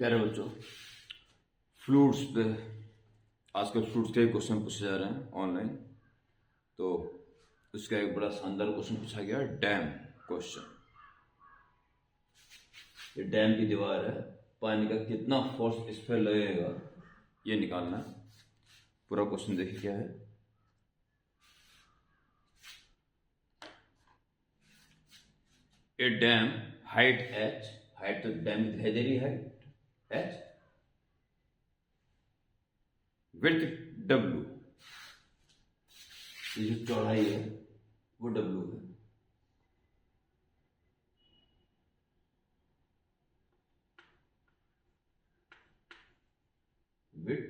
प्यारे बच्चों, फ्लूट्स पे आजकल फ्लूट्स के क्वेश्चन पूछे जा रहे हैं ऑनलाइन। तो उसका एक बड़ा शानदार क्वेश्चन पूछा गया, डैम क्वेश्चन। ये डैम की दीवार है, पानी का कितना फोर्स इस पर लगेगा ये निकालना है। पूरा क्वेश्चन देखिए क्या है। ए डैम हाइट h, हाइट तो डैम दिखाई दे रही है, हाइट h, विड्थ w, ये जो चौड़ाई है वो w है। Width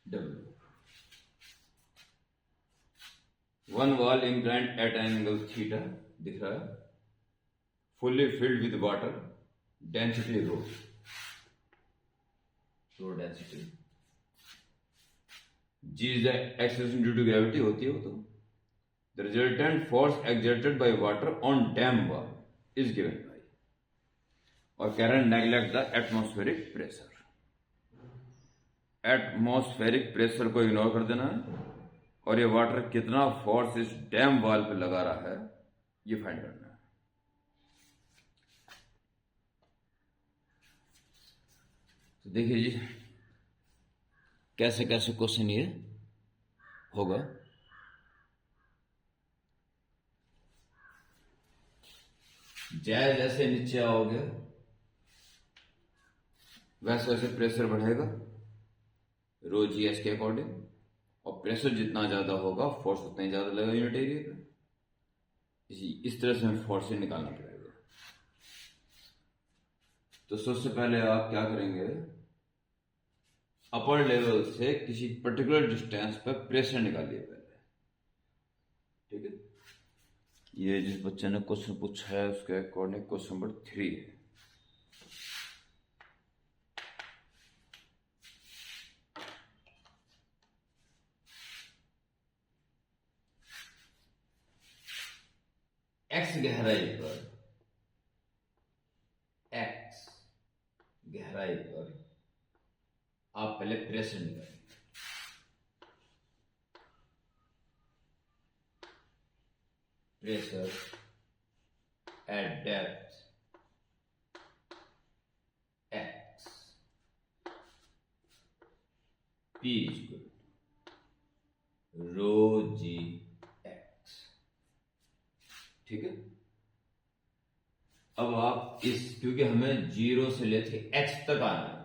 w, one wall inclined at angle theta दिख रहा है, fully filled with water, density rho, density G is the acceleration due to gravity होती है वो। तो the resultant force exerted by water on dam wall is given by, और can neglect the atmospheric pressure. Atmospheric pressure को ignore कर देना है, और ये वाटर कितना फोर्स इस डैम वॉल पे लगा रहा है ये फाइंड करना है। तो देखिए जी कैसे कैसे क्वेश्चन ये होगा। जैसे जैसे नीचे आओगे वैसे वैसे प्रेशर बढ़ेगा रो जी एस के अकॉर्डिंग, और प्रेशर जितना ज्यादा होगा फोर्स उतना ही ज्यादा लगेगा यूनिट एरिया पे। इस तरह से हमें फोर्स से निकालना पड़ेगा। तो सबसे पहले आप क्या करेंगे, अपर लेवल से किसी पर्टिकुलर डिस्टेंस पर प्रेशर निकालिए पहले, ठीक है। ये जिस बच्चे ने क्वेश्चन पूछा है उसके अकॉर्डिंग क्वेश्चन नंबर 3 है। एक्स गहराई पर, एक्स गहराई पर आप पहले प्रेशर निकालेंगे। Pressure at depth x, P equal to rho G, ठीक है। अब आप इस, क्योंकि हमें 0 से लेके x तक आना है,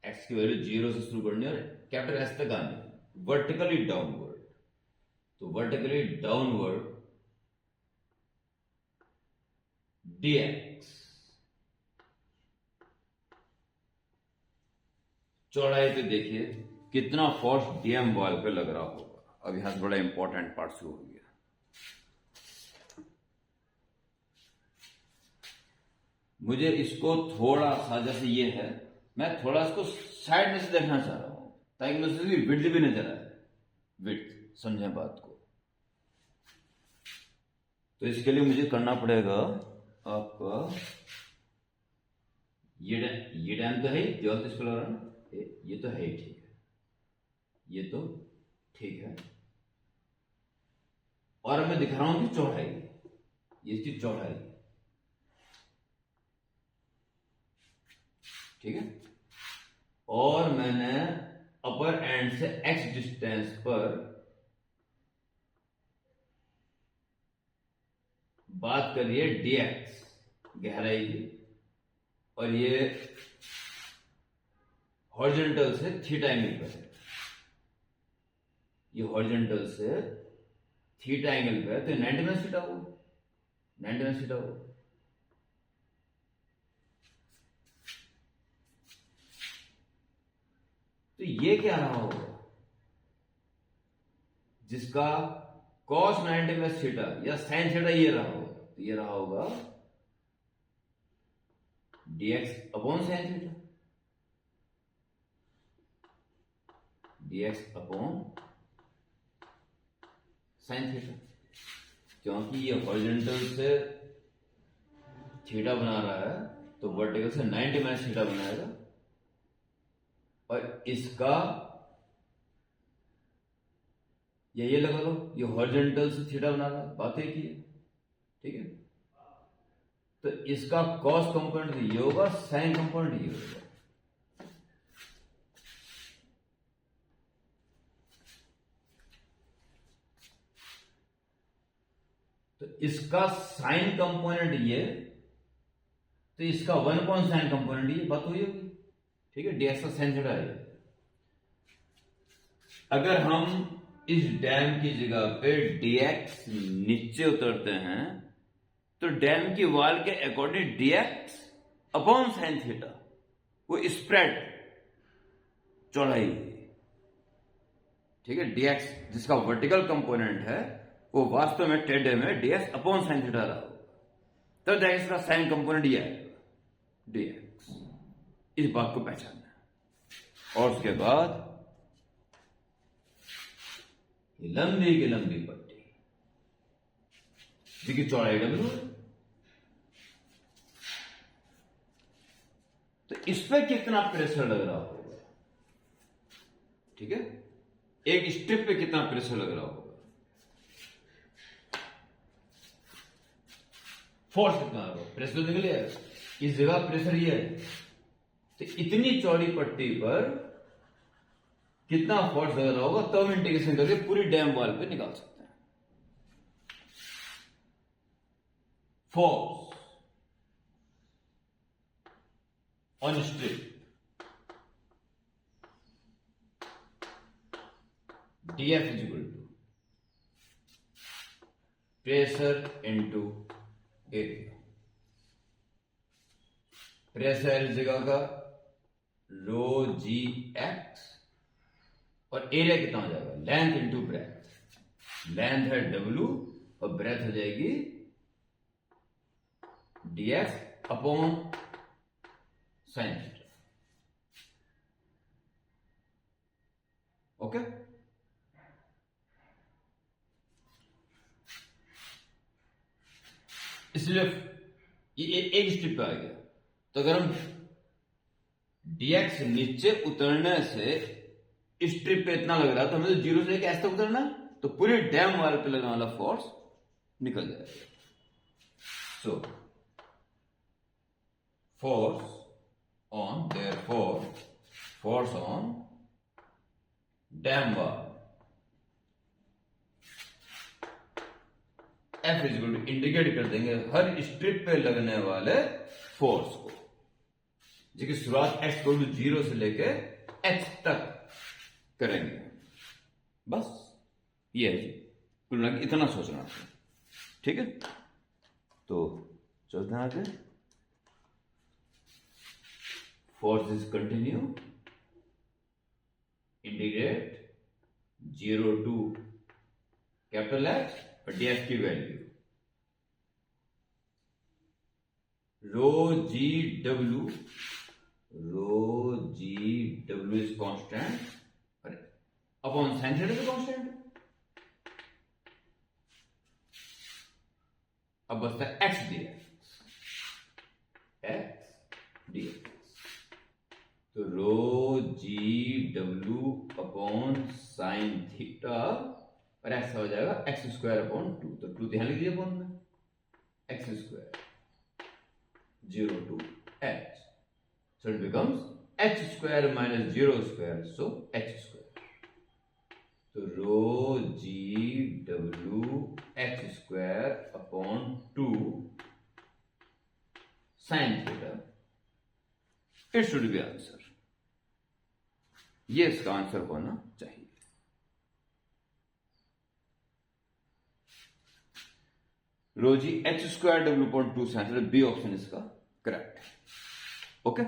x की वैल्यू 0 से शुरू करनी है और कैपिटल S तक आनी है, वर्टिकली डाउनवर्ड। तो वर्टिकली डाउनवर्ड dx, चौड़ाई पे देखिए कितना फोर्स डीएम वॉल पे लग रहा होगा। अब यहां से बड़ा इंपॉर्टेंट पार्ट शुरू हो गया। मुझे इसको थोड़ा सा, जैसे ये है, मैं थोड़ा इसको साइड में से देखना चाह रहा हूं ताकि मुझे विड्थ भी नजर आए। विड्थ समझे बात को। तो इसके लिए मुझे करना पड़ेगा आपका, ये डैम तो है ही, जो इस पर ये तो है ही, ठीक है, ये तो ठीक है। और मैं दिखा रहा हूं कि चौड़ाई, ये इसकी चौड़ाई, ठीक है। और मैंने अपर एंड से x डिस्टेंस पर बात करिए dx गहराई की, और ये हॉरिजॉन्टल से थीटा एंगल पर है, ये हॉरिजॉन्टल से थीटा एंगल पर है, तो 90 थीटा हो, 90 थीटा हो। तो ये क्या रहा होगा, जिसका cos 90 थीटा या sin थीटा ये रहा होगा, तो ये रहा होगा dx upon sin theta, dx upon sin theta, क्योंकि ये हॉरिजॉन्टल से थीटा बना रहा है तो वर्टिकल से 90 माइनस थीटा बनाएगा, और इसका ये लगा लो, ये हॉरिजॉन्टल से थीटा बना रहा है, बात एक ही है, ठीक है। तो इसका कॉस कंपोनेंट ये होगा, साइन कंपोनेंट ये होगा। तो इसका साइन कंपोनेंट ये, तो इसका 1 कौन साइन कंपोनेंट ये, बात हुई होगी, ठीक है। डीएक्स का साइन थीटा है। अगर हम इस डैम की जगह पे डीएक्स नीचे उतरते हैं, तो डैम की वॉल के according DX upon sine theta, वो स्प्रेड चौड़ाई, ठीक है। डीएक्स जिसका वर्टिकल कंपोनेंट है वो वास्तव में टेढ़े में डीएक्स अपॉन साइन थीटा रहा होगा, तो डीएक्स का साइन कंपोनेंट ये आएगा डीएक्स। इस बात को पहचानना है। और उसके बाद लंबी की लंबी पट्टी जिसकी चौड़ाई डब्ल्यू, तो इस पे कितना प्रेशर लग रहा होगा, ठीक है। एक स्ट्रिप पे कितना प्रेशर लग रहा होगा, फोर्स कितना होगा, प्रेशर निकल जाएगा। इस जगह प्रेशर ये है, तो इतनी चौड़ी पट्टी पर कितना फोर्स लग रहा होगा, तब इंटीग्रेशन करके पूरी डैम वॉल पे निकाल सकते हैं। Force on strip DF is equal to pressure into area. Pressure इस जगह का रो जी एक्स, और एरिया कितना हो जाएगा, लेंथ इंटू ब्रेथ। लेंथ है डब्ल्यू और ब्रेथ हो जाएगी DF upon sine theta, okay. इसलिए ये एक स्ट्रिप पे आ गया। तो अगर हम डीएक्स नीचे उतरने से स्ट्रिप पे इतना लग रहा है, तो हमें तो जीरो से लेकर एस तक उतरना, तो पूरे डैम वाल पे लगने वाला फोर्स निकल जाएगा। So force on, therefore force on dam wall F is equal to, indicate कर देंगे हर स्ट्रिप पे लगने वाले फोर्स को, जिसकी शुरुआत एक्स इक्वल टू 0 से लेके एच तक करेंगे। बस ये है जी, कुल मिला के इतना सोचना है, ठीक है। तो चलते हैं आगे। Force is continue, integrate 0 to capital X और डीएफ की value rho G W is constant upon sine theta is constant. अब बचता है एक्स डीएक्स, तो rho G W upon sine theta, और एक्स हो जाएगा एक्स स्क्वायर अपॉन 2, तो 2 ध्यान लीजिए अपॉन में, x square 0 to h, so it becomes h square minus 0 square, so h square. So rho g w h square upon 2 sin theta. It should be answer. ये इसका answer होना चाहिए। Rho G H square W point 2 sine, B option इसका correct है। Okay.